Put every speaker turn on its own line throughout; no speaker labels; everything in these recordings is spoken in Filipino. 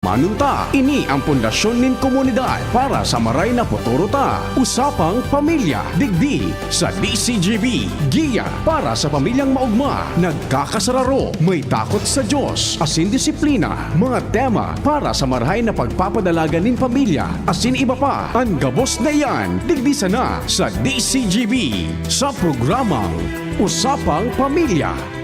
Manunta, ini ang pundasyon nin komunidad para sa maray na futuro ta. Usapang Pamilya, digdi sa DCGB. Giya para sa pamilyang maugma, nagkakasararo, may takot sa Diyos, asin disiplina, mga tema para sa marahay na pagpapadalaga nin pamilya, asin iba pa. Ang gabos na yan, digdi sana sa DCGB sa programang Usapang Pamilya.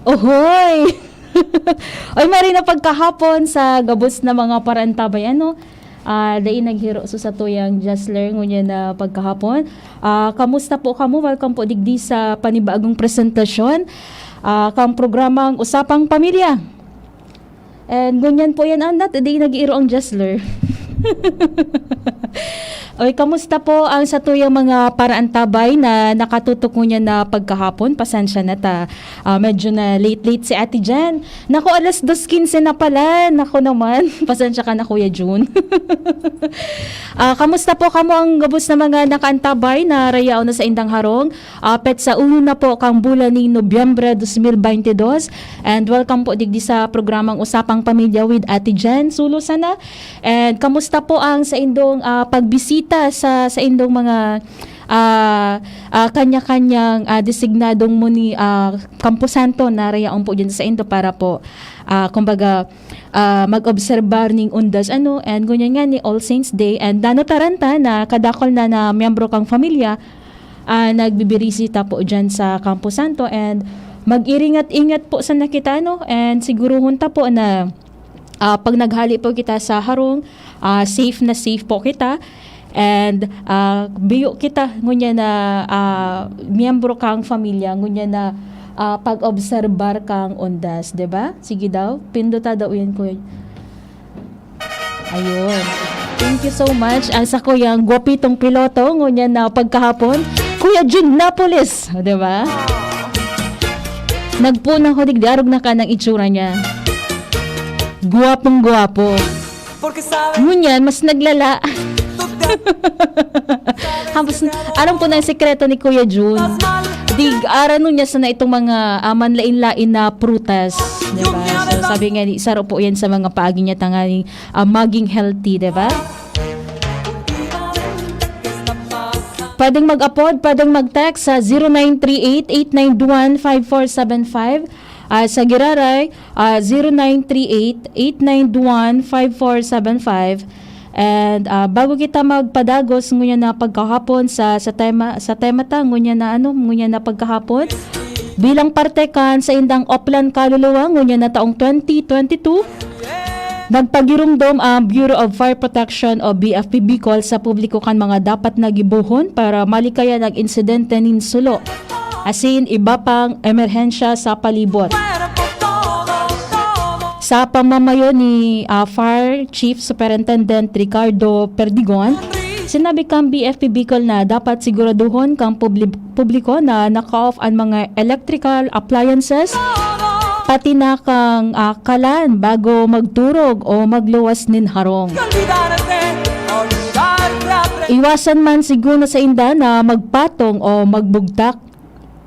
Ohoy! Oy, mari na pagkahapon sa gabos na mga parantabay, ano? Dai naghiro so sa tuyang Jasler ngunya na pagkahapon. Kamusta po kamo? Welcome po digdi sa panibagong presentasyon. Kang programang Usapang Pamilya. And ganyan po yan, andat. Dai nag-iiro ang Jasler. Oy, kamusta po ang sa tuyang mga paraantabay na nakatutok niya na pagkahapon? Pasensya na ta. Medyo na late si Ate Jan. Naku, alas 2:15 na pala. Naku naman. Pasensya ka na, Kuya June. Kamusta po kamo ang gabos na mga nakaantabay na rayaw na sa Indang Harong? Pet sa uno na po kang bulan ni Nobyembre 2022. And welcome po digdi sa programang Usapang Pamilya with Ate Jan. Sulo sana. And kamusta po ang sa indong pagbisita sa indong mga kanya-kanyang designadong muni Kamposanto na rayaon po dyan sa indo para po kumbaga mag-obserbar ning undas and ganyan nga ni All Saints Day and Dano Taranta na kadakol na miyembro kang familia nagbibirisita po dyan sa Kamposanto and mag-iringat-ingat po sa nakita and siguro hunta po na pag naghali po kita sa harong safe na safe po kita. And biyo kita ngunya na miyembro kang familia ngunya na pag-obserbar kang ondas, 'di ba? Sige daw, pinduta daw 'yan ko. Ayun. Thank you so much ang sa kuyang gwapitong piloto ngunya na pagkahapon, Kuya Jun Napoles, 'di ba? Nagpunang ko digdarog na ka ng itsura niya. Guwapong guwapo. Ngunyan, mas naglala. Alam po na yung sekreto ni Kuya June. Arano niya sana itong mga manlain-lain na prutas, diba? So sabi nga ni Saro po yan sa mga paagi niya tanganing maging healthy, diba? Pwedeng mag-upload, pwedeng mag-text sa 0938-891-5475. Sa Giraray, 0938-891-5475. And bago kita magpadagos ngunya na pagkahapon sa tema ta ngunya na pagkahapon bilang parte kan sa indang Oplan Kaluluwa ngunya na taong 2022 nagpagirumdom ang Bureau of Fire Protection o BFP Bicol sa publiko kan mga dapat nagibuhon para malikayan ang insidente nin sulo asin iba pang emerhensya sa palibot. Sa pamamayo ni Fire Chief Superintendent Ricardo Perdigon, sinabi kang BFP Bicol na dapat siguraduhon kang publiko na naka-off ang mga electrical appliances pati na kang kalan bago magturog o magluwas nin harong. Iwasan man siguro sa inda na magpatong o magbugtak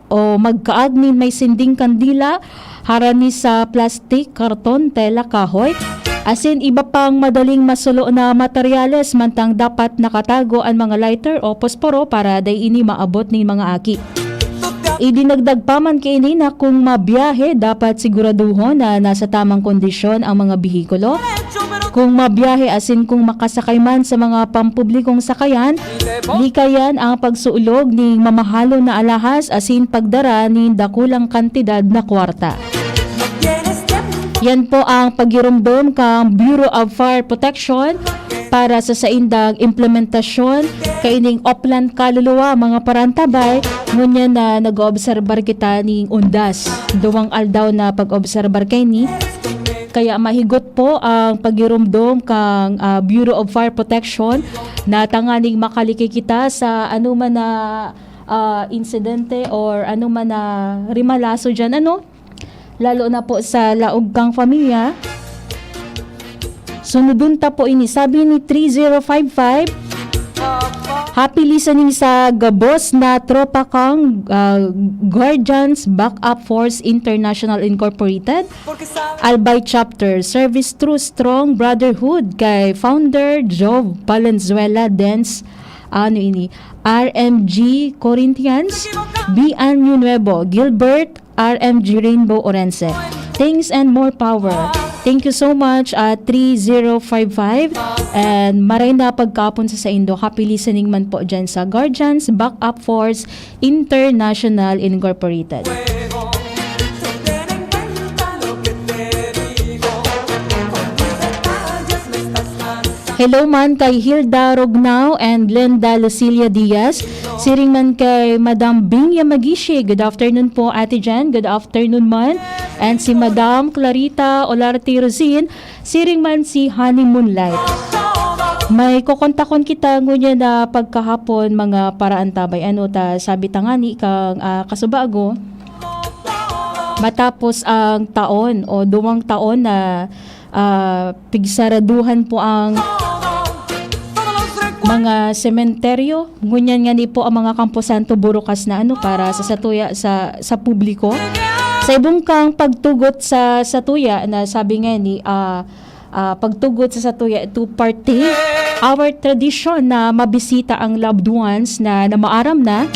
o magkaagnin may sinding kandila harani sa plastic, karton, tela, kahoy, asin iba pang madaling masulo na materyales mantang dapat nakatago ang mga lighter o posporo para day ini maabot ni mga aki. Idinagdag pa man kaini na kung mabiyahe dapat siguraduhon na nasa tamang kondisyon ang mga bihikulo. Kung mabiyahe asin kung makasakay man sa mga pampublikong sakayan, likayan ang pagsuulog ni mamahalo na alahas asin pagdara ni dakulang kantidad na kwarta. Yan po ang pagirumdom kang Bureau of Fire Protection para sa saindang implementasyon kaining Oplan Kaluluwa mga parantabay ngunya na nag-obserbar kita ning undas. Duwang aldaw na pag-obserbar kay ni kaya mahigot po ang pagirumdom kang Bureau of Fire Protection na tanganing makaliki kita sa anuman na insidente or anuman na rimalaso dyan lalo na po sa laog kang pamilya. Sunodun ta po ini sabi ni 3055 Happy listening sa gabos na tropa kang Guardians Backup Force International Incorporated. Albay Chapter, service through strong brotherhood kay founder Jove Valenzuela Dance RMG Corinthians, B. Anyo Nuevo, Gilbert, RMG Rainbow Orense. Thanks and more power. Thank you so much 3055 and maray na pagkapon sa Indo. Happy listening man po dyan sa Guardians Backup Force International Incorporated. Hello man kay Hilda Rognao and Glenda Lucilia Diaz. Siring man kay Madam Bing Yamagishi. Good afternoon po Ate Jen. Good afternoon man. And si Madam Clarita Olarte Rosin. Siring man si Honey Moonlight. May kukontakon kita ngunya na pagkahapon mga paraan tabay. Ano ta sabi tangani kang kasubago. Matapos ang taon o dumang taon na pigsaraduhan po ang mga sementeryo, ngunyan nga ni po ang mga Campo Santo burukas na para sa satuya sa publiko. Sa ibong kang pagtugot sa satuya na sabi nga ni pagtugot sa satuya to party our tradition na mabisita ang loved ones na maaram na.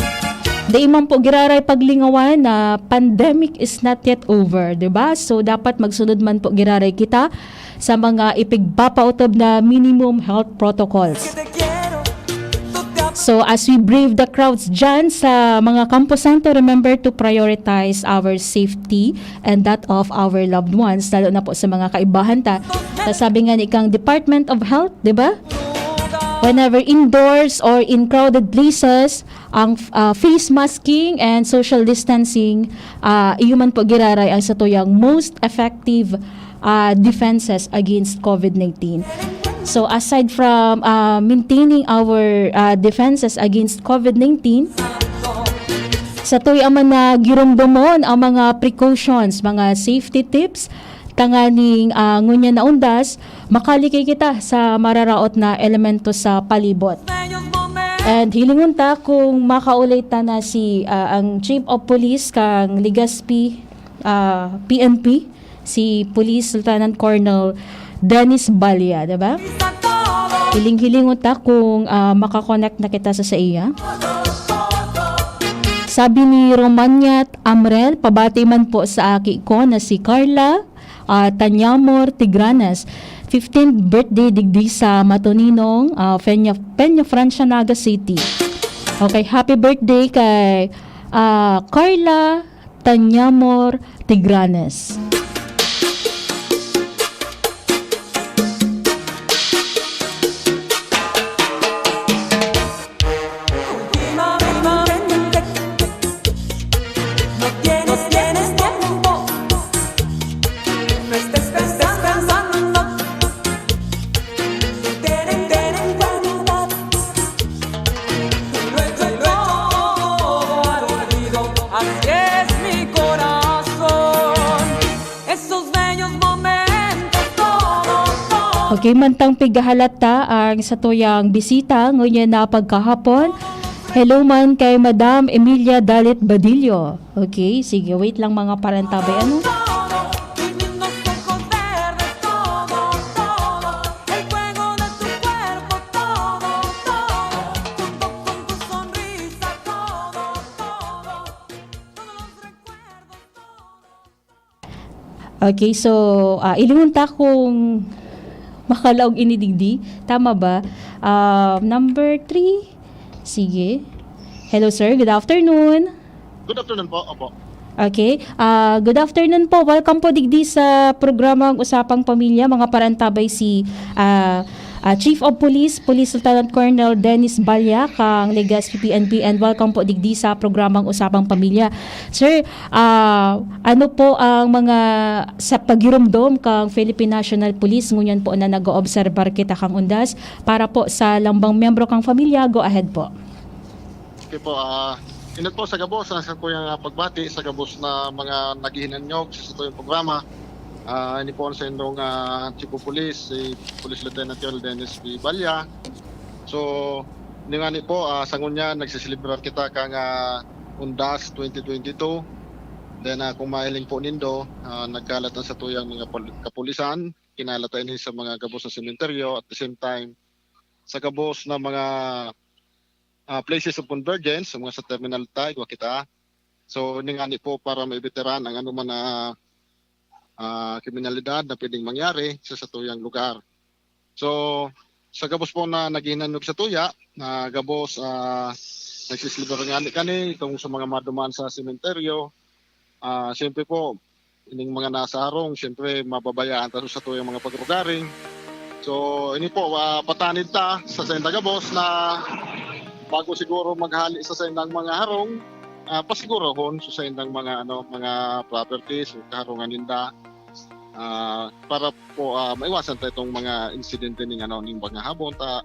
Daimang po giraray paglingawan na pandemic is not yet over, 'di ba? So dapat magsunod man po giraray kita sa mga ipigpapautob na minimum health protocols. So as we brave the crowds dyan sa mga Campo Santo, remember to prioritize our safety and that of our loved ones, lalo na po sa mga kaibahan ta. Sabi nga ni kang Department of Health, 'di ba? Whenever indoors or in crowded places, ang face masking and social distancing, iyon man po giraray ang satuyang most effective defenses against COVID-19. So aside from maintaining our defenses against COVID-19, sa tuya man na girumdomon ang mga precautions, mga safety tips, tanganing ngunya na undas, makalikay kita sa mararaot na elemento sa palibot. And hilingon ta kung makaulit ta na si ang Chief of Police kang Legazpi PNP, si Police Lieutenant Colonel Dennis Balya, diba? Hiling-hilingon ta kung makakonect na kita sa iya. Sabi ni Romaniat Amrel, pabati man po sa aki ko na si Carla Tanyamor Tigranes, 15th birthday digdi sa Matoninong, Peña Francia, Naga City. Okay, happy birthday kay Carla Tanyamor Tigranes. Okay, mantang pigahalata ang satuyang bisita ngunyan na pagkahapon. Hello man kay Madam Emilia Dalit Badillo. Okay, sige, wait lang mga parantabay. Ano? Okay, so ilingunta kung makalaog inidigdi. Tama ba? Number 3. Sige. Hello sir, good afternoon.
Good afternoon po, opo.
Okay. Good afternoon po. Welcome po digdi sa programang Usapang Pamilya. Mga parantabay si Chief of Police, Police Lieutenant Colonel Dennis Balya, kang Legazpi PNP, and welcome po digdi sa programang Usapang Pamilya. Sir, ano po ang mga sa pagirumdom kang Philippine National Police ngunyan po na nag-oobserbar kita kang undas para po sa lambang membro kang pamilya? Go ahead po.
Okay po, inat po sa gabos, sa kuyang pagbati sa gabos na mga naghihinanyog sa tuyong programa. Ini po sa indong Chief of Police, si Police Lieutenant Colonel Dennis B. Balya. So, Ningani po, sa ngunya, nagsisilibrar kita kang Undas 2022. Then kung mahiling po nindo, nagkalat na sa tuyang mga kapulisan, kinalatan sa mga gabos sa sementeryo, at the same time, sa gabos na mga places of convergence, mga sa terminal tag, kita. So, ningani po para maibiteran ang anuman na kriminalidad na pwedeng mangyari sa tuyang lugar. So, sa gabos po na naghinanong sa tuya, na gabos nagsisilibar nga kani itong sa mga maduman sa sementeryo, siyempre po, ining mga nasa harong, siyempre mababayaan tayo sa tuyang mga pagrugaring. So, ini po, patanid ta sa senda gabos na bago siguro maghali sa sendang mga harong, pasiguro hon sa sendang mga mga properties o kaharungan ninda. Para po maiwasan tayo itong mga insidente ng mga habon ta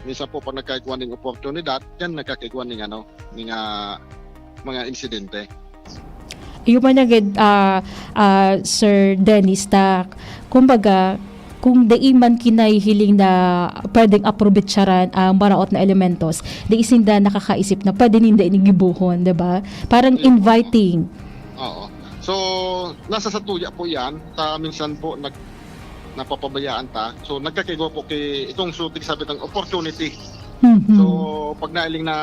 minsan po pag nagkaigwan ng oportunidad yan nagkakaigwan ng mga insidente.
Yung man agad, Sir Dennis, kumbaga, kung daiman kinay hiling na pwedeng aprobetsaran ang maraot na elementos, di isinda nakakaisip na pwede ninda inigibuhon, diba? Parang inviting.
Oo. So, nasa sa tuya po yan, minsan po napapabayaan ta. So, nagkakaigo po itong sutik sabi ng opportunity.
Mm-hmm.
So, pag nailing na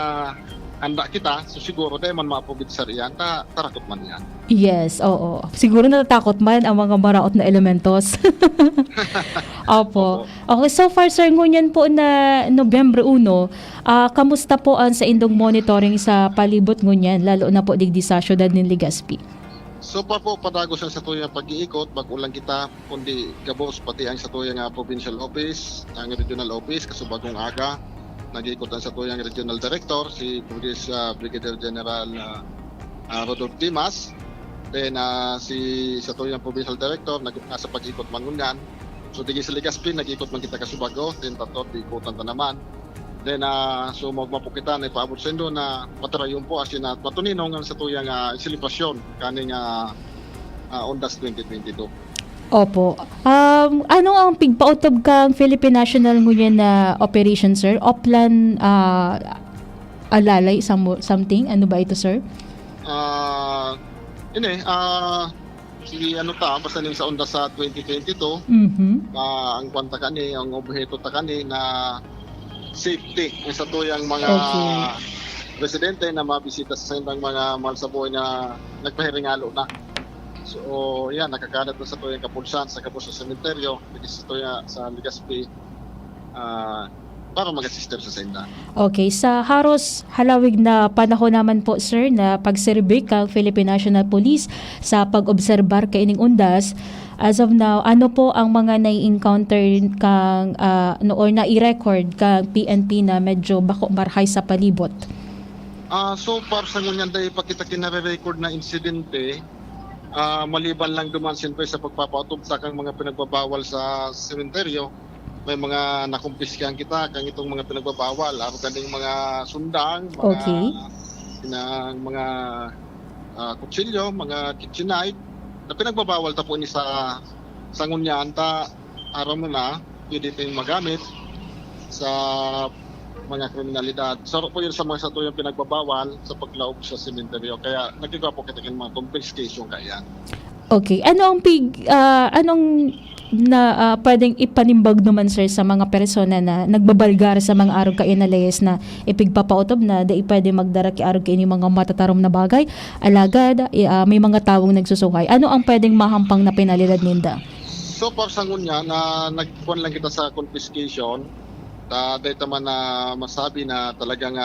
handa kita, so siguro dahil man maapobitsar yan, tarakot man yan.
Yes, oo. Siguro natatakot man ang mga maraot na elementos. Opo. Okay, so far sir, ngunyan po na Nobyembre 1, kamusta po ang sa indong monitoring sa palibot ngunyan, lalo na po digdi sa syudad ng Legazpi?
So pa po padagos ang sa tuyang pag-iikot, bagulang kita, kundi gabos pati ang sa tuyang provincial office, ang regional office, kasubagong aga, nag-iikot ang sa tuyang regional director, si Police Brigadier General Rodolfo Dimas. Then si sa tuyang provincial director, nasa pag-ikot man ngunyan. So digi sa Legazpi, nag-ikot man kita kasubago, then tatot, ikutan ta naman. Then so magmapo kita na ipaabot sa indo na matarayon po asin at matuninong ang sa tuyang silibasyon kaning Undas 2022.
Opo. Ano ang pigpautob kang Philippine National ngunyan na operation, sir? Oplan alalay something? Ano ba ito, sir?
Si basta ning sa Undas sa 2022, ang kwanta kani, ang objeto ta kani na safety sa tuyang mga residente na mabisita sa sendang mga mahal sa buhay na nagpahiringalo na. So, yan, nakakalat na sa tuyang kapulsan, sa kapos sa sementeryo, sa tuyang sa Legazpi, para mag-assistir sa senda.
Okay, sa haros halawig na panahon naman po, sir, na pagserbik kang Philippine National Police sa pag-obserbar kay ining undas, as of now, ano po ang mga nai-encounter kang or nai-record kang PNP na medyo bako marhay sa palibot?
So far sa ngunyan dahil pakita kinare-record na insidente, maliban lang duman siyempre sa pagpapautob sa kang mga pinagbabawal sa sementeryo, may mga nakumpiskahan kita kang itong mga pinagbabawal, araw kaning mga sundang, mga kutsilyo, mga kitchenite, na pinagbabawal ta po ni sa ngunyan ta araw mo na pwede tayong magamit sa mga kriminalidad. Saro po yun sa mga satuyang pinagbabawal sa paglaog sa sementeryo. Kaya nagkigawa po kita ng mga confiscation kaya.
Okay. Anong pwedeng ipanimbag naman, sir, sa mga persona na nagbabalgar sa mga araw kay inalayas na ipigpapautob na di pwede magdara ki araw kay ini mga matatarom na bagay, alagad, may mga tawong nagsusukay. Ano ang pwedeng mahampang na penalidad ninda?
So far sa ngunya na nagkuhan lang kita sa confiscation, dahil naman na masabi na talagang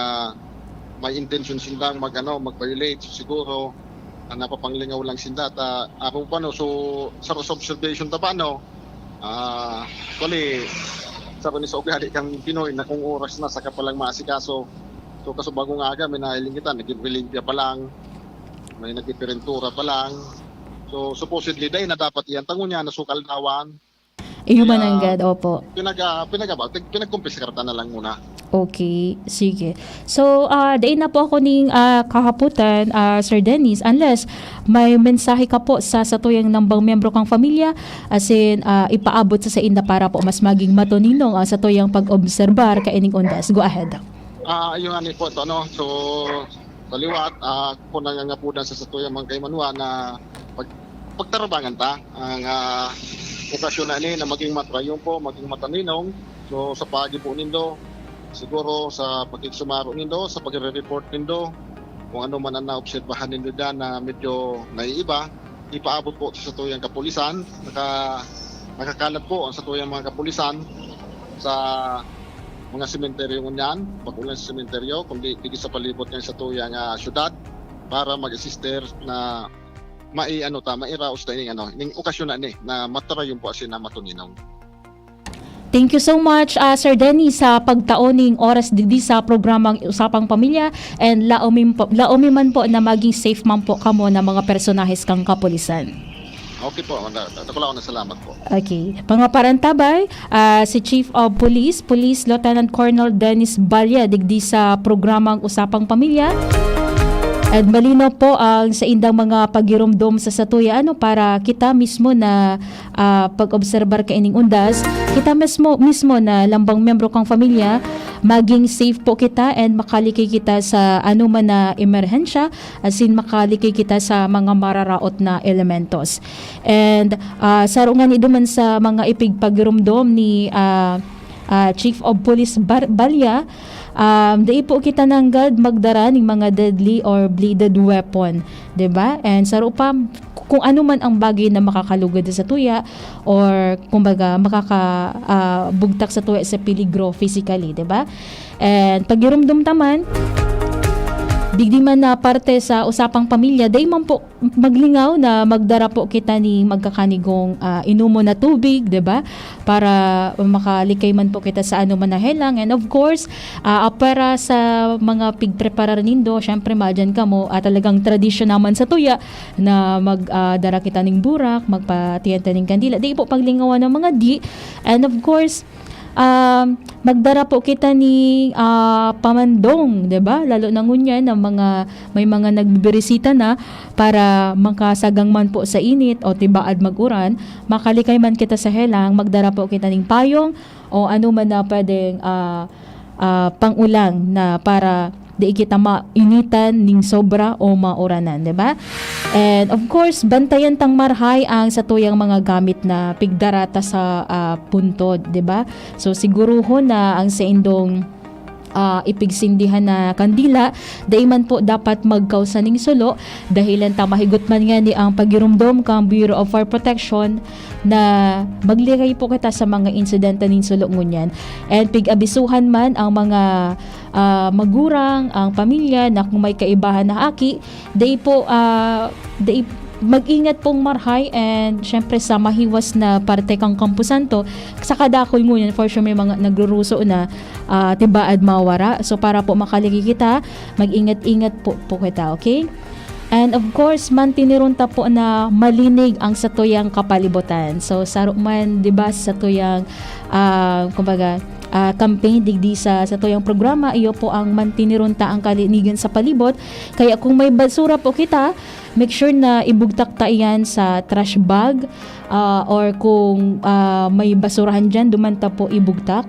may intention silang mag-violate. So, siguro napapanglingaw lang sinda ta akong paano so sa observation ta paano sa ugali kang Pinoy na kung oras na saka palang maasikaso. So kaso bagong aga may nahiling kita, nag-relimpia pa lang, may nag-iperentura pa lang. So supposedly dahil na dapat yan tango niya nasukal dawan.
Ihumananggad, opo.
Pinagkumpiskarta na lang muna.
Okay, sige. So, dain na po ako ning kahaputan, Sir Dennis, unless may mensahe ka po sa tuyang nambang membro kang pamilya, as in, ipaabot sa inda para po mas maging matuninong sa tuyang pag-obserbar kaining undas. Go ahead.
Yung ani po ito, ano, so sa liwat, kung nangangapunan sa satuya mga kaimanwa na pagtarabangan ta, ang okasyon na ni na maging matrayon po, maging mataninong, so sa pagi po nindo, siguro sa pagkiksumaro nindo, sa pagre-report nindo, kung ano man ang naobserbahan nindo dyan na medyo naiiba, ipaabot po sa satuyang kapulisan, nakakalat po ang satuyang mga kapulisan sa mga sementeryo ngunyan, pakulan sa sementeryo, kundi tigil sa palibot ng satuyang syudad para mag-assister na mairaos na ning okasyon na ni na matarayon po asin na matuninong.
Thank you so much, Sir Denny, sa pagtaoning oras didi sa programang Usapang Pamilya, and laomi man po na maging safe man po kamo na mga personahes kang kapulisan.
Okay po, ako na salamat po.
Okay. Pangaparantabay, si Chief of Police, Police Lieutenant Colonel Dennis Balya, digdi sa programang Usapang Pamilya. At malinaw po ang sa indang mga pagirumdom sa satuya para kita mismo na pag-obserbar ka ining undas, kita mismo na lambang membro kang pamilya, maging safe po kita and makalikay kita sa anuman na emerhensya, asin makalikay kita sa mga mararaot na elementos. And sarungan iduman sa mga ipigpagirumdom ni Chief of Police Balya, dai po kita nanggad magdara ng mga deadly or bladed weapon, 'di ba? And sa rupa kung ano man ang bagay na makakalugod sa tuya or kumbaga makakabugtak sa tuya sa peligro physically, 'di ba? And pagirumdum taman digdi man na parte sa Usapang Pamilya, day man po maglingaw na magdara po kita ni magkakanigong inumo na tubig, 'di ba? Para makalikay man po kita sa ano man na helang. And of course, para sa mga pigpreparar nindo, syempre madyan ka mo talagang tradisyon naman sa tuya na magdara kita ning burak, magpatiyenta ning kandila. Day po paglingawan ng mga di. And of course, magdara po kita ni pamandong, 'di ba? Lalo na ngunyan ng may mga nagbibirisita na para makasagang man po sa init o tibaad maguran, makalikay man kita sa helang, magdara po kita ning payong o ano man na pwedeng pangulang na para di kita mainitan ning sobra o mauranan, 'di ba? And of course, bantayan tang marhay ang satuyang mga gamit na pigdarata sa puntod, 'di ba? So siguruho na ang sa indong ipigsindihan na kandila, daiman po dapat magkausaning sulo dahilan ta mahigot man nga ni ang pagirumdom kang Bureau of Fire Protection na magligay po kita sa mga insidente ning sulo ngunyan. And pig-abisuhan man ang mga magurang, ang pamilya na kung may kaibahan na aki, day mag-ingat pong marhay and syempre sa mahiwas na parte kang kampusanto sa kadakol ngunyan for sure may mga nagruruso na tibaad mawara. So para po makaligi kita, mag-ingat-ingat po kita, okay? And of course, mantinirunta po na malinig ang satuyang kapalibutan. So saruman, 'di ba, sa satuyang kumbaga campaign digdi sa tuyang programa, iyo po ang mantinirunta ang kalinigan sa palibot. Kaya kung may basura po kita, make sure na ibugtak ta iyan sa trash bag or kung may basurahan dyan, dumanta po ibugtak.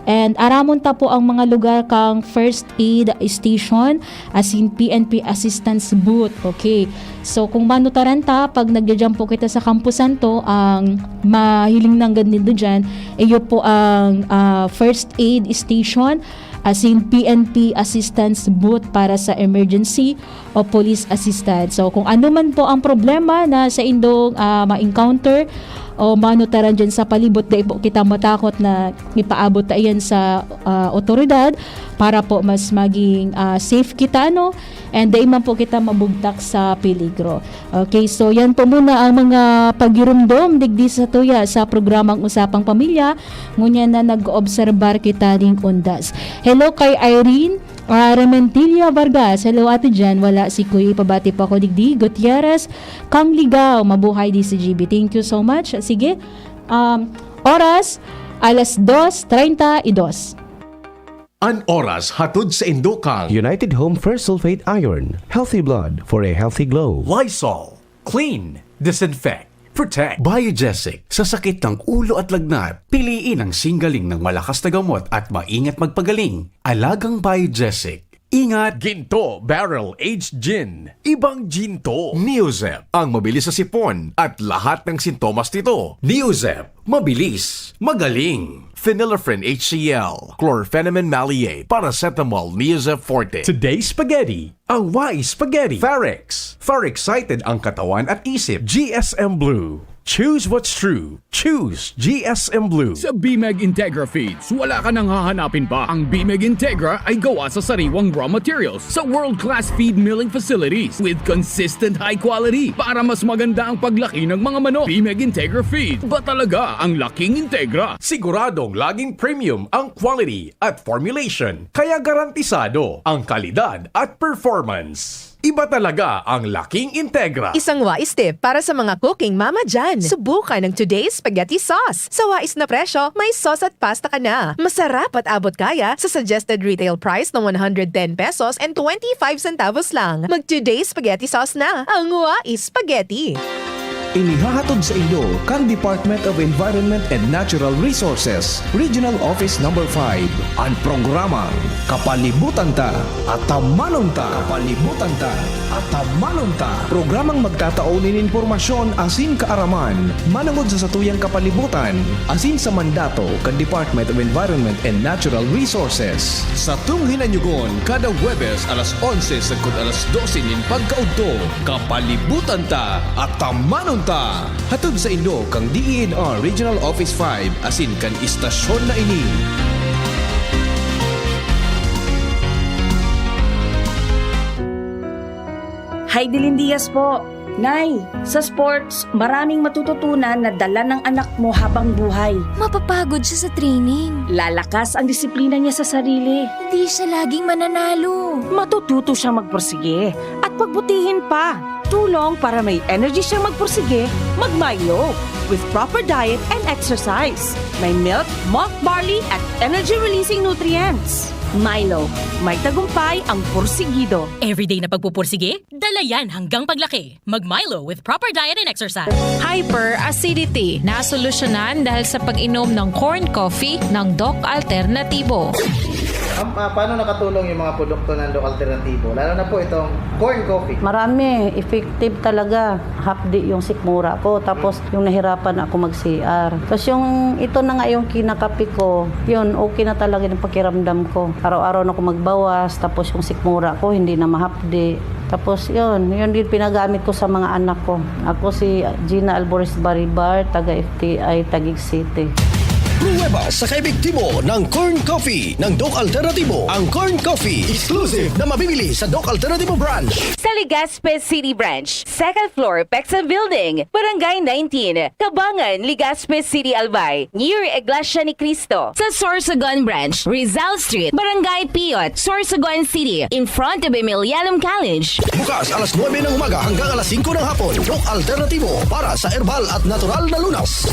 And aramon ta po ang mga lugar kang first aid station as in PNP assistance booth. Okay. So kung manutaran ta pag nagja-jump po kita sa kampusan to, ang mahiling nanggad nito dyan, iyo po ang first aid station as in PNP assistance booth para sa emergency o police assistance. So kung ano man po ang problema na sa indong ma-encounter o manutaran dyan sa palibot, dahil po kita matakot na ipaabot ta iyan sa otoridad para po mas maging safe kita, and dahil man po kita mabugtak sa peligro. Okay, so yan po muna ang mga pagirumdom digdi sa tuya sa programang Usapang Pamilya, ngunyan na nag-obserbar kita ring undas. Hello kay Irene Rementilla Vargas. Hello ate Jan, wala si Kuya, pabati pa ko digdi. Gutierrez Kang Ligaw, mabuhay DCGB. Thank you so much. Sige, oras alas 2:32.
An oras hatod sa Indokang
United Home First Sulfate Iron. Healthy blood for a healthy glow.
Lysol. Clean. Disinfect.
Protect Biogesic. Sa sakit ng ulo at lagnat, piliin ang singgaling ng malakas na gamot at maingat magpagaling. Alagang Biogesic. Ingat! Ginto Barrel Aged Gin. Ibang ginto. Neozep, ang mabilis sa sipon at lahat ng sintomas nito. Neozep, mabilis, magaling. Phenylephrine HCl, Chlorpheniramine Maleate, Paracetamol Neozep Forte. Today's Spaghetti, ang Y Spaghetti. Farex, Farexcited ang katawan at isip. GSM Blue. Choose what's true. Choose GSM Blue.
Sa BMEG Integra Feeds, wala ka nang hahanapin pa. Ang BMEG Integra ay gawa sa sariwang raw materials sa world-class feed milling facilities with consistent high quality para mas maganda ang paglaki ng mga manok. BMEG Integra Feeds, ba talaga ang laking Integra?
Siguradong laging premium ang quality at formulation, kaya garantisado ang kalidad at performance. Iba talaga ang laking Integra.
Isang wais tip para sa mga cooking mama dyan. Subukan ng today's spaghetti sauce. Sa wais na presyo, may sauce at pasta ka na. Masarap at abot kaya sa suggested retail price ng 110 pesos and 25 centavos lang. Mag today's spaghetti sauce na. Ang wais spaghetti.
Inihahatod sa inyo kang Department of Environment and Natural Resources, Regional Office No. 5, ang programang Kapalibutan Ta at Tamanon Ta. Kapalibutan Ta at Tamanon Ta. Programang magtataonin informasyon asin kaaraman, manangod sa satuyang kapalibutan, asin sa mandato kang Department of Environment and Natural Resources. Sa tunghinanyugon, kada Huwebes alas 11 sagkod alas 12 nin pagkaudto, Kapalibutan Ta at Tamanon Ta. Hatod sa inyo kang DENR Regional Office 5 asin kan istasyon na ini.
Heidelin Diaz po. Nay, sa sports, maraming matututunan na dala ng anak mo habang buhay.
Mapapagod siya sa training.
Lalakas ang disiplina niya sa sarili.
Hindi siya laging mananalo.
Matututo siyang magpursige at pagbutihin pa. Tulong para may energy siyang magpursige, mag-Milo. With proper diet and exercise. May milk, malt barley at energy-releasing nutrients. Milo, may tagumpay ang pursigido.
Everyday na pagpupursige, dala yan hanggang paglaki. Mag-Milo with proper diet and exercise.
Hyperacidity na solusyonan dahil sa pag-inom ng corn coffee ng Doc Alternatibo.
Paano nakatulong yung mga produkto ng Doc Alternatibo? Lalo na po itong corn coffee.
Marami, effective talaga. Hapdi yung sikmura ko. Tapos yung nahirapan ako mag-CR. Tapos yung ito na nga yung kinakapi ko, yun, okay na talaga yung pakiramdam ko. Araw-araw na ako magbawas. Tapos yung sikmura ko, hindi na mahapdi. Tapos yun din pinagamit ko sa mga anak ko. Ako si Gina Alboris Baribar, taga FTI, Taguig City.
Pruweba sa kaebektibo ng corn coffee ng Doc Alternatibo. Ang corn coffee, exclusive na mabibili sa Doc Alternatibo branch.
Sa Legazpi City Branch, second floor, Pexan Building, Barangay 19, Cabangan, Legazpi City, Albay, near Iglesia ni Cristo. Sa Sorsogon Branch, Rizal Street, Barangay Piot, Sorsogon City, in front of Emilianum College.
Bukas alas 9 ng umaga hanggang alas 5 ng hapon. Doc Alternatibo para sa herbal at natural na lunas.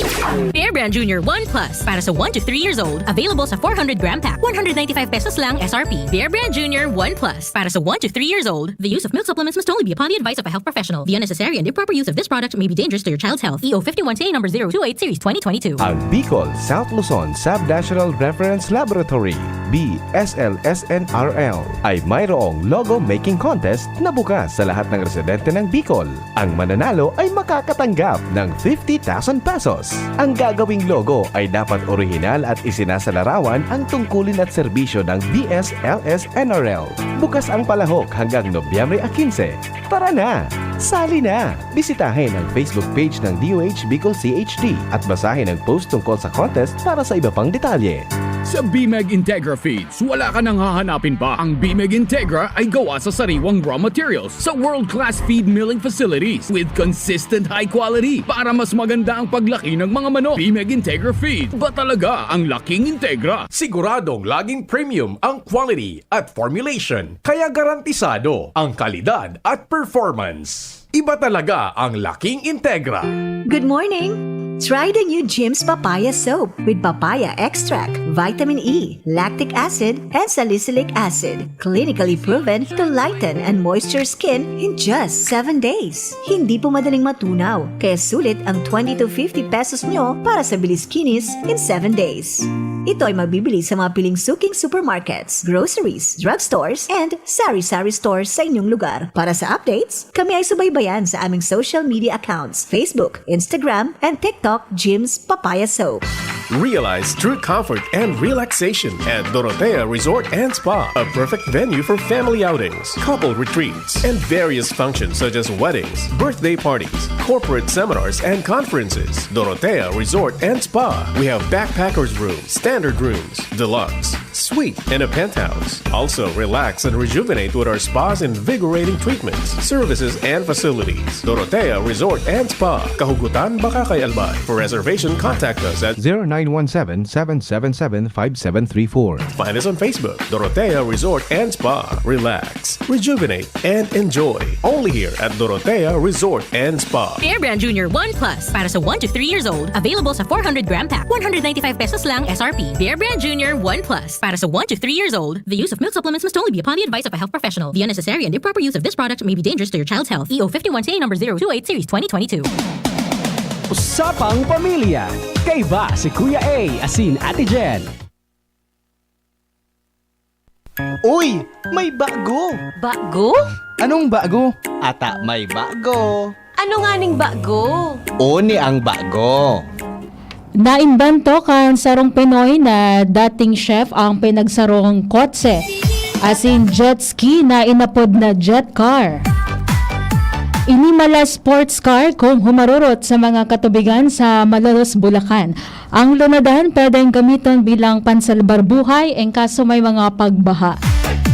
Bear Brand Junior 1 Plus para sa 1 to 3 years old. Available sa 400-gram pack. 195 pesos lang SRP. Bear Brand Junior 1 Plus para sa 1 to 3 years old. The use of milk supplements must only be upon the advice of a health professional. The unnecessary and improper use of this product may be dangerous to your child's health. EO 51CA number 028 series 2022.
Ang Bicol South Luzon Subnational Reference Laboratory BSLSNRL ay mayroong logo making contest na bukas sa lahat ng residente ng Bicol. Ang mananalo ay makakatanggap ng 50,000 pesos. Ang gagawing logo ay dapat orihinal at isinasalarawan ang tungkulin at serbisyo ng BSLSNRL. Bukas ang palahok hanggang Nobyembre 15. Tara na! Sali na! Bisitahin ang Facebook page ng DOH Bicol CHD at basahin ang post tungkol sa contest para sa iba pang detalye.
Sa BMEG Integra Feeds, wala ka nang hahanapin pa. Ang BMEG Integra ay gawa sa sariwang raw materials sa world-class feed milling facilities with consistent high quality para mas maganda ang paglaki ng mga manok. BMEG Integra Feeds, ba talaga ang laking Integra?
Siguradong laging premium ang quality at formulation, kaya garantisado ang kalidad at performance. Iba talaga ang laking Integra.
Good morning! Try the new Jim's Papaya Soap with papaya extract, vitamin E, lactic acid, and salicylic acid. Clinically proven to lighten and moisture skin in just 7 days. Hindi po madaling matunaw, kaya sulit ang 20 to 50 pesos nyo para sa bilis kinis in 7 days. Ito ay mabibili sa mga piling suking supermarkets, groceries, drugstores, and sari-sari stores sa inyong lugar. Para sa updates, kami ay subaybayan sa aming social media accounts, Facebook, Instagram, and TikTok, Jim's Papaya Soap.
Realize true comfort and relaxation at Dorotea Resort and Spa, a perfect venue for family outings, couple retreats, and various functions such as weddings, birthday parties, corporate seminars, and conferences. Dorotea Resort and Spa. We have backpackers rooms, standard rooms, deluxe, suite, and a penthouse. Also, relax and rejuvenate with our spas invigorating treatments, services, and facilities. Dorotea Resort and Spa, Kahugutan, Bakakay, Albay. For reservation, contact us at
0917-777-5734.
Find us on Facebook, Dorotea Resort and Spa. Relax, rejuvenate, and enjoy. Only here at Dorotea Resort and Spa.
Bear Brand Junior 1 Plus para sa 1 to 3 years old. Available sa 400 gram pack. 195 pesos lang SRP. Bear Brand Junior 1 Plus para sa 1 to 3 years old. The use of milk supplements must only be upon the advice of a health professional. The unnecessary and improper use of this product may be dangerous to your child's health. EO 51CA number 028 series 2022.
Usapang Pamilya. Kay ba si Kuya A asin Ate Jen?
Uy! May bago!
Bago?
Anong bago? Ata may bago.
Ano nga ning bago?
Uni ang bago.
Naimbento kan sarong Pinoy na dating chef ang pinagsarong kotse, asin jet ski na inapod na jet car. Inimala sports car kung humarurot sa mga katubigan sa Malolos, Bulacan. Ang lunadahan pwedeng gamiton bilang pansalbar buhay en kaso may mga pagbaha.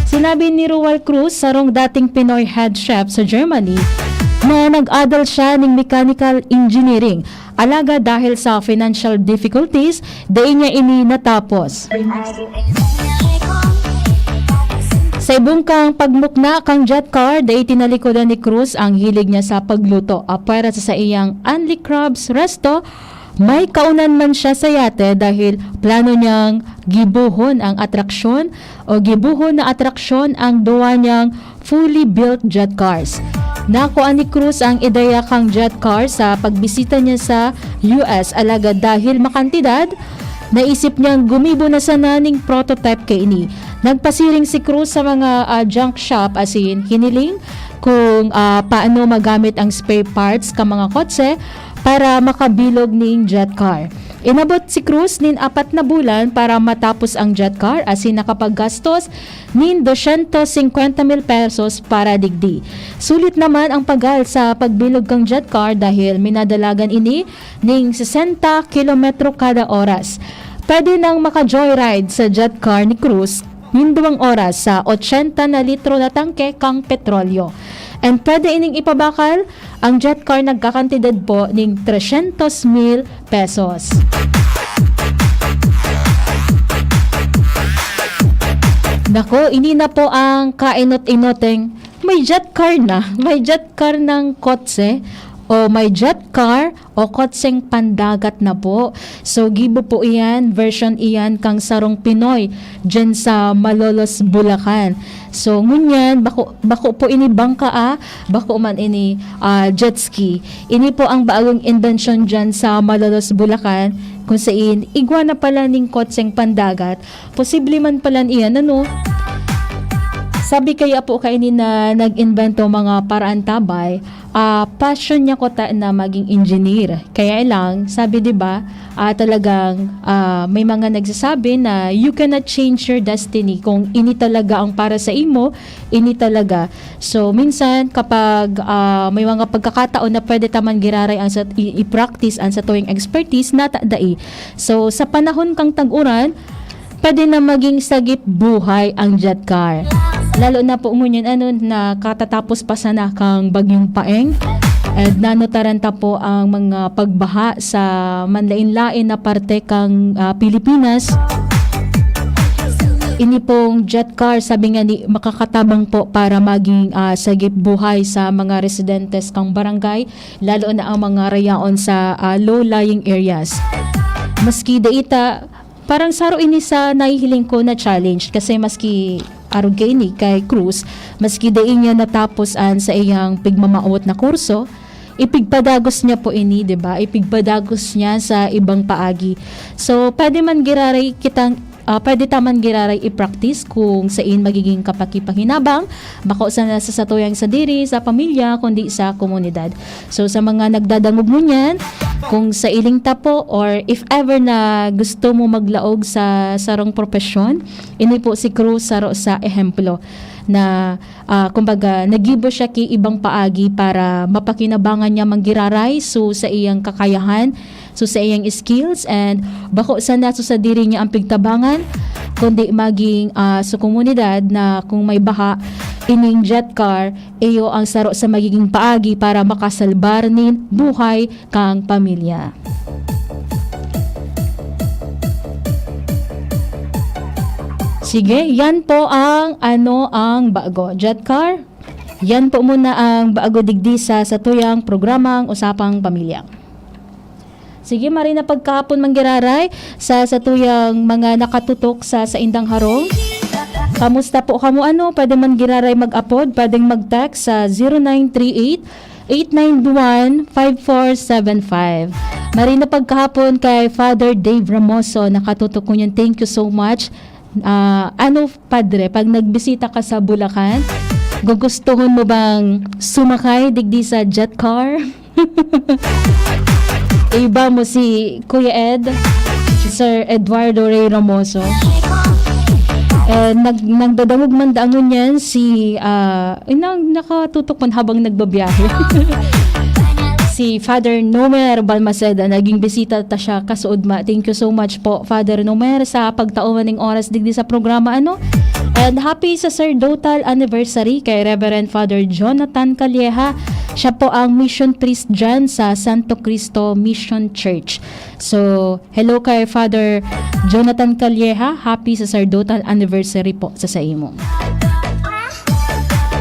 Sinabi ni Ruel Cruz, sarong dating Pinoy head chef sa Germany, na nag-adal siya ng mechanical engineering. Alaga dahil sa financial difficulties, dahi niya ini natapos. Sa ibungkang pagmukna kang jet car, dahi tinalikodan ni Cruz ang hilig niya sa pagluto. Apara sa iyang Unli Crabs Resto, may kaunan man siya sa yate dahil plano niyang gibuhon ang atraksyon o gibuhon na atraksyon ang duwa niyang fully built jet cars. Nakuha ni Cruz ang ideya kang jet car sa pagbisita niya sa US, alaga dahil makantidad, naisip niyang gumibo na sa naning prototype kay ini. Nagpasiring si Cruz sa mga junk shop asin hiniling kung paano magamit ang spare parts ka mga kotse para makabilog ning jet car. Inabot si Cruz nin 4 na bulan para matapos ang jet car asin nakapaggastos nin 250,000 pesos para digdi. Sulit naman ang pagal sa pagbilog kang jet car dahil minadalagan ini ning 60 kilometro kada oras. Pwede nang maka-joyride sa jet car ni Cruz nin 2 oras sa 80 na litro na tangke kang petrolyo. And pwede ining ipabakal ang jet car nagkakantidad po ning 300,000 pesos. Nako, ini na po ang kainot-inoteng may jet car na. May jet car ng kotse o may jet car o kotseng pandagat na po. So gibo po iyan, version iyan kang sarong Pinoy dyan sa Malolos, Bulacan. So ngunyan, bako po ini bangka bako man ini jet ski. Ini po ang bagong invention dyan sa Malolos, Bulacan kung saan igwa na pala ning kotseng pandagat. Posible man pala iyan, ano? Sabi kaya po kainin na nag-invento mga paraan tabay, passion niya ko na maging engineer. Kaya lang, sabi 'di ba, talagang may mga nagsasabi na you cannot change your destiny. Kung ini talaga ang para sa imo, ini talaga. So minsan kapag may mga pagkakataon na pwede taman giraray ang i-practice ang sa tuwing expertise natadai. So sa panahon kang tag-uran, pwede na maging sagip buhay ang jet car. Lalo na po ngunyan na katatapos pa sana kang bagyong paeng. At nanotaranta po ang mga pagbaha sa manlain-lain na parte kang Pilipinas. Ini pong jet car, sabi nga ni, makakatabang po para maging sagip buhay sa mga residentes kang barangay, lalo na ang mga rayaon sa low-lying areas. Maski daita, parang saro ini sa nahihiling ko na challenge kasi maski arog kay ni kay Cruz, maski dain niya natapos sa iyang pigmamaot na kurso, ipigpadagos niya po ini, 'di ba? Ipigpadagos niya sa ibang paagi. So, pwede man giraray kitang pwede taman giraray i-practice kung saan magiging kapakipahinabang, bako sa nasasatuyang sa diri, sa pamilya, kundi sa komunidad. So sa mga nagdadangog mo niyan, kung sa iling tapo or if ever na gusto mo maglaog sa sarong profesyon, ini po si Cruz saro sa ehemplo na kumbaga nagibo siya ki ibang paagi para mapakinabangan niya manggiraray so sa iyang kakayahan, so sa iyang skills, and bako sa naso sa diri niya ang pigtabangan kundi maging sa komunidad na kung may baha ining jet car iyo ang saro sa magiging paagi para makasalbar nin buhay kang pamilya. Sige, yan po ang ang bago jet car. Yan po muna ang bago digdi sa tuyang programang Usapang Pamilya. Sige, Marina, pagkahapon manggiraray sa tuyang mga nakatutok sa indang harong. Kamusta po kamo Pwede man giraray mag-upload, pwedeng mag-text sa 0938-891-5475. Marina, pagkahapon kay Father Dave Ramoso, nakatutok ko niyan. Thank you so much. Padre, pag nagbisita ka sa Bulacan, gugustuhon mo bang sumakay digdi sa jet car? Iba mo si Kuya Ed, si Sir Eduardo Ray Ramoso. Nagdadangog man daangon yan si nakatutok man habang nagbabiyahe. Si Father Nomer Balmaceda, naging bisita ta siya kasuod ma. Thank you so much po, Father Nomer, sa pagtauman ng oras digdi sa programa And happy sacerdotal anniversary kay Reverend Father Jonathan Calleja. Siya po ang mission priest dyan sa Santo Cristo Mission Church. So, hello kay Father Jonathan Calleja. Happy sacerdotal anniversary po sa imo.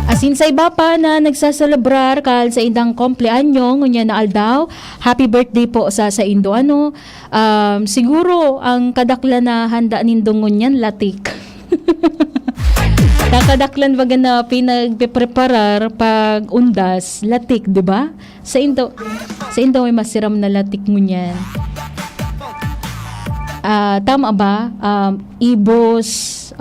Asin sa iba pa na nagsaselebrar kal sa indang kompleanyo ngunya na aldaw, happy birthday po sa indo siguro ang kadakla na handa nindong ngunyan latik. Kakadaklan baga na pinagpreparar pag undas latik, di ba? Sa indo ay masiram na latik ngunyan. Tama ba? Ibos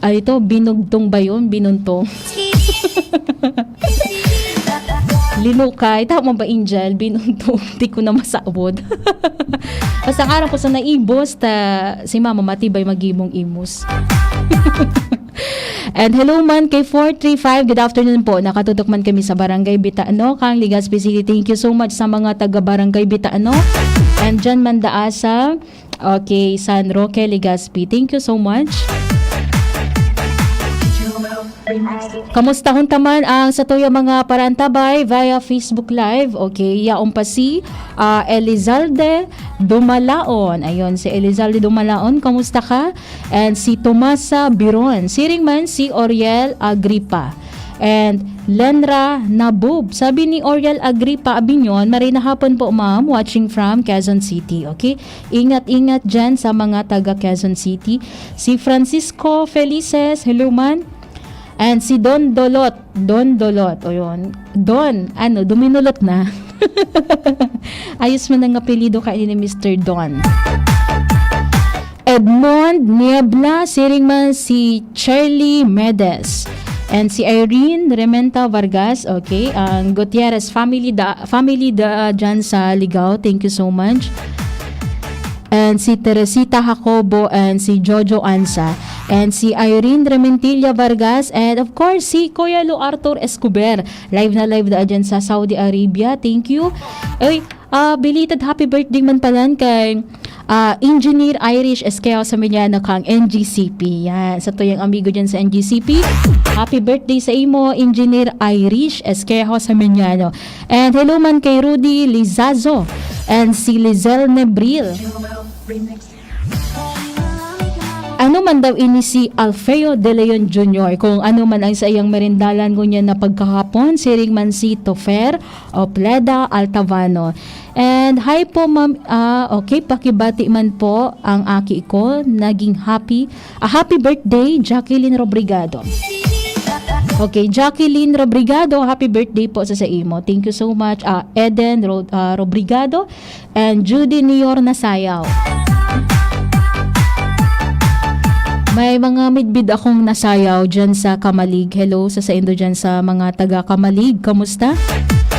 ito, binugtong ba yun? Binuntong. Linukay. Tama ba, Angel? Binuntong. Di ko na masabod. Basta ang araw ko sa naibos, si Mama matibay magibong imos. And hello man kay 435. Good afternoon po. Nakatutok man kami sa Barangay Bitaano, Kang Legazpi City. Thank you so much sa mga taga Barangay Bitaano. And dyan man daasa. Okay, San Roque, Legazpi. Thank you so much. Kamusta hon taman ang sa tuyo mga parantabay via Facebook Live? Okay, yaon pa si Elizalde Dumalaon. Ayun, si Elizalde Dumalaon, kamusta ka? And si Tomasa Biron. Siring man si Oriel Agripa. And Lenra Nabub. Sabi ni Oriel Agripa Abinyon, marina hapon po ma'am, watching from Quezon City. Okay? Ingat-ingat dyan sa mga taga Quezon City. Si Francisco Felices, hello man. And si Don Dolot. O yun. Don, duminulot na. Ayos mo ng apelido kay ni Mr. Don. Edmond Niebla, siring man si Charlie Medes. And si Irene Rementa Vargas, okay. Ang Gutierrez family dyan sa Ligao. Thank you so much. And si Teresita Jacobo and si Jojo Ansa. And si Irene Rementilla Vargas. And of course, si Kuya Lu Arthur Escobar. Live na dyan sa Saudi Arabia. Thank you. Belated happy birthday man palan kay Engineer Irish Esqueo Samiliano kang NGCP. Yan. Sa to yung amigo dyan sa NGCP. Happy birthday sa imo, Engineer Irish Esqueo Samiliano. And hello man kay Rudy Lizazo. And si Lizelle Nebril. Ano man daw ini si Alfeo De Leon Jr. Kung ano man ang sa iyang merindalan ngunya na pagkahapon, siring man si Tofer o Pleda Altavano. And hi po ma'am, okay, pakibati man po ang aki ko, naging happy birthday, Jacqueline Robrigado. Okay, Jacqueline Robrigado, happy birthday po sa imo. Thank you so much. Eden Robrigado and Judy Nior Nasayaw. May mga midbid akong nasayaw dyan sa Kamalig. Hello sa indo dyan sa mga taga Kamalig. Kamusta?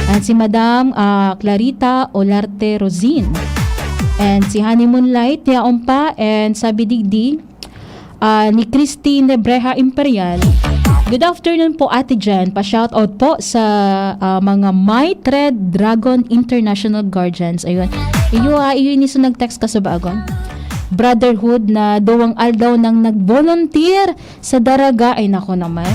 And si Madam Clarita Olarte Rosin. And si Honeymoon Light, yaon pa. And sabi digdi ni Christine Breha Imperial. Good afternoon po Ate Jen. Pa-shoutout po sa mga My Thread Dragon International Guardians. Ayun. Iyo iniso nag-text ka sa bagon. Brotherhood na duwang aldaw nang nag-volunteer sa daraga. Ay nako naman.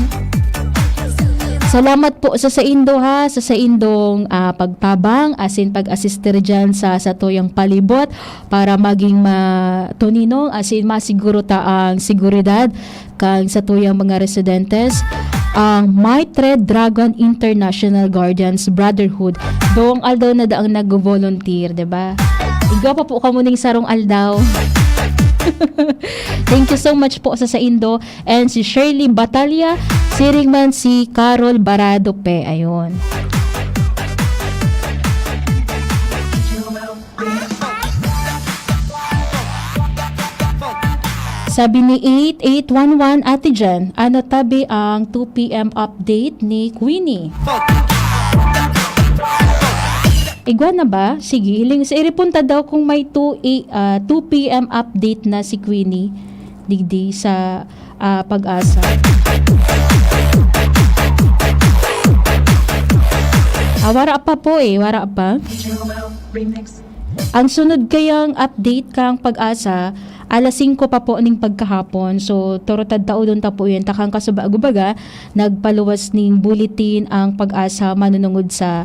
Salamat po sa indo ha, sa indong pagtabang, asin pag-assister dyan sa tuyang palibot para maging matuninong, asin masiguro ta ang seguridad kang sa tuyang mga residentes. Ang My Thread Dragon International Guardians Brotherhood. Doong aldaw na daang nag-volunteer, diba? Igaw pa po ka muning sarong aldaw. Thank you so much po sa indo. And si Shirley Batalya, siring man si Carol Barado Pe. Ayun. Sabi ni 8811 Ate Jen, ano tabi ang 2 p.m. update ni Queenie? Igwa na ba? Sige, hiling sa iripunta daw kung may 2 p.m. update na si Queenie digdi sa Pag-asa. Wara pa po wara pa. Ang sunod kayang update kang Pag-asa, alas 5 pa po ning pagkahapon. So, torotad tao doon ta po yun. Takang kasubagubaga, nagpaluwas ning bulletin ang Pag-asa manunungod sa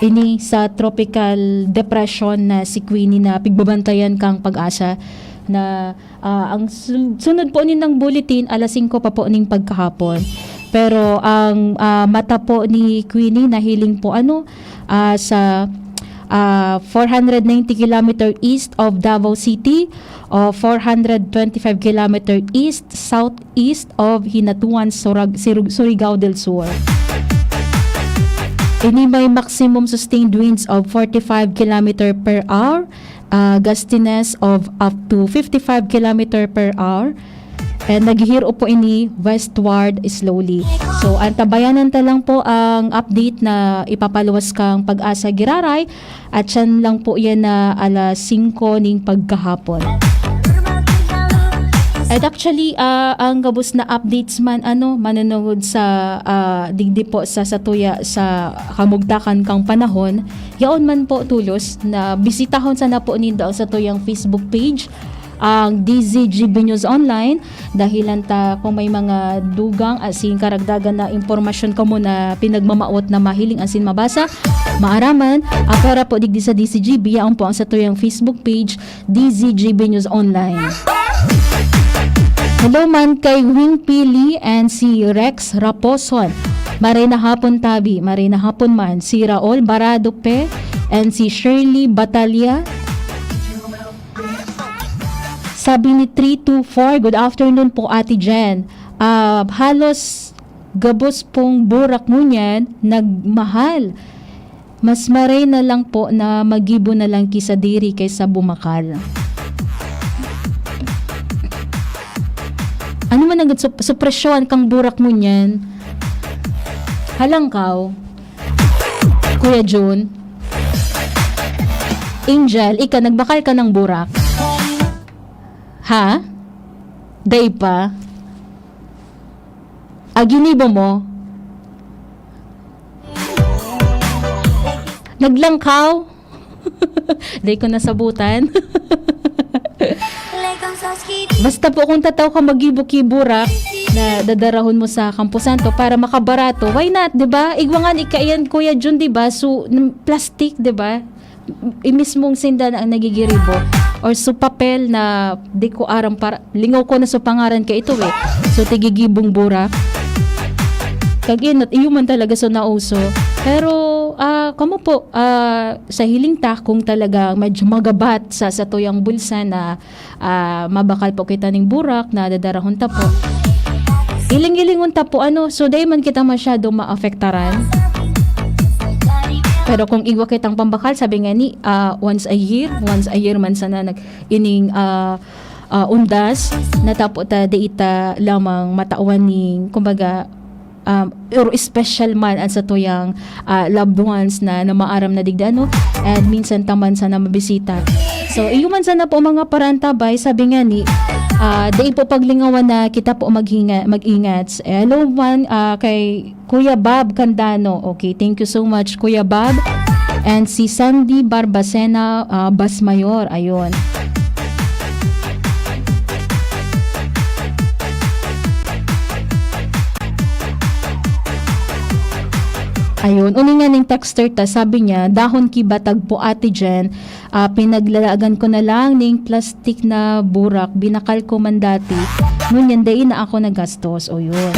ini sa tropical depression na si Queenie na pigbabantayan kang Pag-asa na ang sunod po ng bulletin alas 5 pa po ning pagkahapon. Pero ang mata po ni Queenie nahiling po sa 490 km east of Davao City o 425 km east southeast of Hinatuan, Surigao del Sur. Ini may maximum sustained winds of 45 km per hour, gustiness of up to 55 km per hour, and naghihiro po ini westward slowly. So, antabayanan ta lang po ang update na ipapaluwas kang Pag-asa Giraray at yan lang po yan na alas 5 ning pagkahapon. At actually, ang gabos na updates man, manunungod sa digdi po sa tuya sa kamugtakan kang panahon, yaon man po tulos na bisitahon sana po nindo sa tuyang Facebook page, ang DZGB News Online, dahilan ta kung may mga dugang asin karagdagan na impormasyon kamo na pinagmamaot na mahiling asin mabasa, maaraman, para po digdi sa DZGB, yaon po ang sa tuyang Facebook page, DZGB News Online. Hello man kay Wing Pili and si Rex Raposon. Maray na hapon tabi, maray na hapon man si Raul Barado Pe and si Shirley Batalya. Sabi ni 324, good afternoon po Ate Jen. Halos gabos pong burak mo niyan, nagmahal. Mas maray na lang po na magibo na lang kisa diri kaysa bumakal. Ano man ang supresyon kang burak mo niyan? Halangkaw, Kuya June, Angel, ika nagbakal ka ng burak? Ha? Day pa? Aginibo mo? Naglangkaw? Day ko nasabutan. Basta po kung tataw ka magibo-kiburak na dadarahon mo sa Campo Santo para makabarato, why not, 'di ba? Igwangan ikayan Kuya Jun, 'di ba? So plastic, 'di ba? Imismong sinda na ang nagigiribo. or su papel na di ko aram para lingaw ko na sa pangaran ka ito eh. So tigigibong burak. Kag-inot, man talaga so nauso. Pero kamo po sa hiling ta kung talaga medyo magabat sa tuyang bulsa na mabakal po kita ning burak na dadarahon ta po. Iling-ilingon ta po so day man kita masyado maafektaran. Pero kung iwa kitang pambakal, sabi nga ni once a year man sana ining undas natapo ta deita lamang matawan ning kumbaga or special man sa tuyang loved ones na maaram na digdano and minsan taman sana mabisita. So man sana po mga parantabay, sabi nga ni day po paglingawan na kita po mag-ingat. Hello man kay Kuya Bob Candano. Okay, thank you so much Kuya Bob. And si Sandy Barbacena Basmayor, ayun. Ayun, uni nga ning texter ta, sabi niya, dahon ki batag po ate Jen, pinaglalagan ko na lang ning plastic na burak, binakal ko man dati, ngunyan day na ako nagastos, o yun.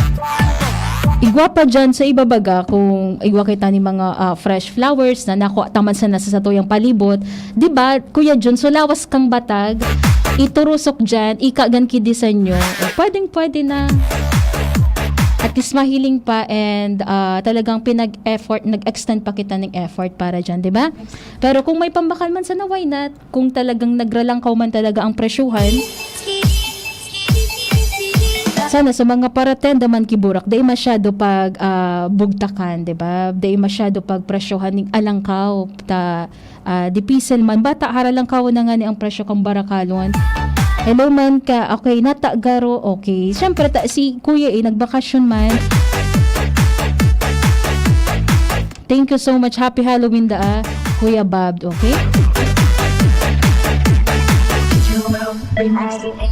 Igwa pa dyan sa ibabaga kung igwa kita ni mga fresh flowers na nakuha taman sa nasa tuyang palibot, di ba, Kuya John, so lawas kang batag, iturusok dyan, ikagan ki disenyo, pwedeng-pwede na. At least mahiling pa and talagang pinag-effort, nag-extend pa kita ng effort para dyan, di ba? Pero kung may pambakal man sana, why not? Kung talagang nagralangkaw man talaga ang presyuhan, sana sa mga paratenda man kiburak, day masyado pag bugtakan, di ba? Day masyado pag presyohan ng alangkaw, dipisel man, bata haralangkaw na nga ni ang presyo kang barakalon. Hello man ka, okay, natagaro, okay. Siyempre, si Kuya nagbakasyon man. Thank you so much. Happy Halloween Kuya Bob, okay?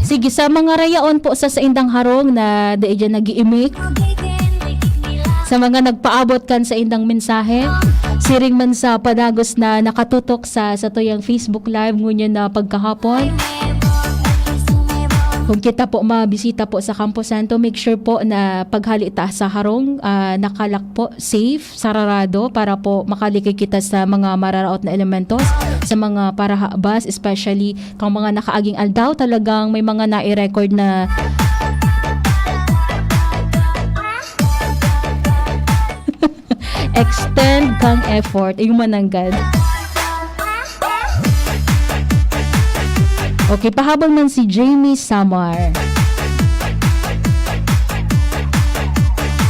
Sige, sa mga rayaon po sa indang harong na dahil dyan nag-iimik, sa mga nagpaabot kan sa indang mensahe, siring man sa padagos na nakatutok sa tuyang Facebook Live ngunyan na pagkahapon. Kung kita po mabisita po sa Campo Santo, make sure po na paghali ta sa harong, nakalak po, safe, sararado para po makalikay kita sa mga mararaot na elementos, sa mga parahabas, especially kung mga nakaaging aldaw, talagang may mga nai-record na extend kang effort, yung mananggad. Okay, pahabol man si Jamie Samar.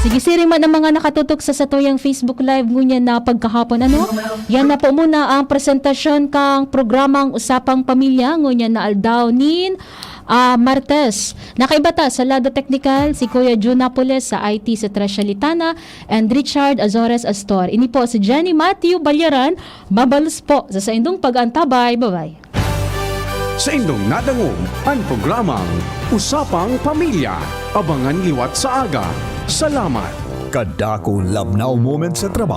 Sige, siring man ang mga nakatutok sa tuyang Facebook Live ngunyan na pagkahapon. Yan na po muna ang presentasyon kang programang Usapang Pamilya ngunyan na aldaw nin Martes. Nakaibata sa Lado Technical si Kuya Jun Napoles sa IT sa Trashalitana and Richard Azores Astor. Ini po si Jenny Matthew Balyaran. Babalos po sa indong pag-antabay. Bye-bye.
Sa indong nadangog ang programang Usapang Pamilya. Abangan liwat sa aga. Salamat.
Kadako labnaw moment sa trabaho.